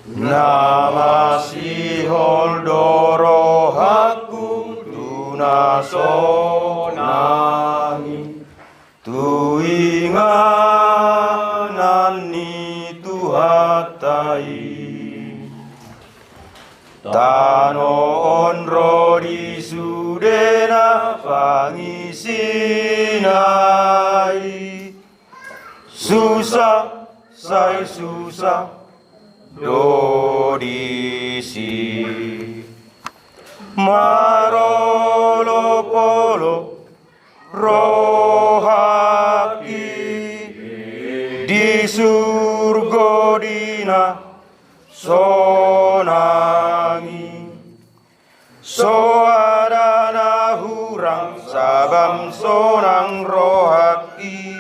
Namasihol dorohaku tunasonangi tuinganan ni tuhatai tanoon rodi sudena pangisinai susah sai susah dodisi marolo polo rohaki di surga dina sonangi soadana hurang sabam sonang rohaki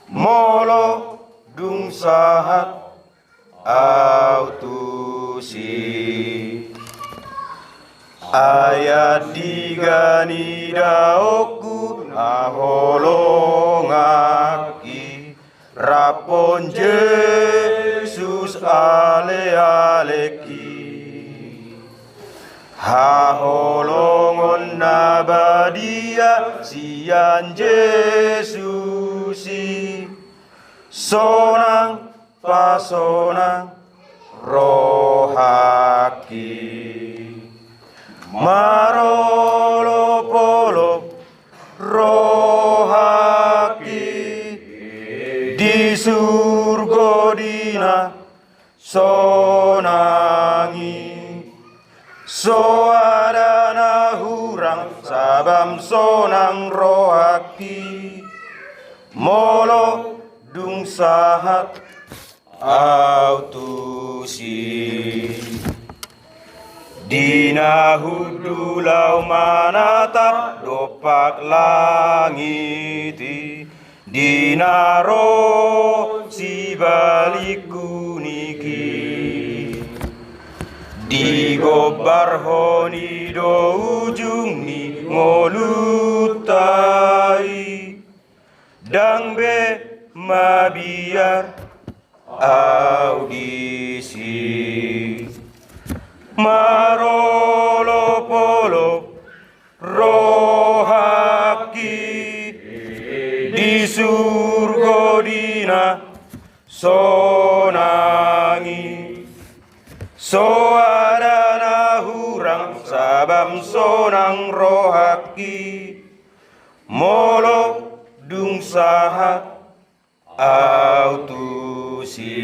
molo dung sahat autusi ayat digani daoku aholongaki rapon Yesus ale aleki haholongon nabadia sian Yesusi sonang pasonang rohaki marolo polo rohaki di surga dina sonangi soadana hurang sabam sonang rohaki molo dung sahat autusi dina hudulau manata dopak langiti dina roh si baliku niki di gobar honi do ujung ni ngolutai dang be mabiar audisi marolo polo rohaki di surga dina sonangi soadana hurang sabam sonang rohaki molo dung sahat autusi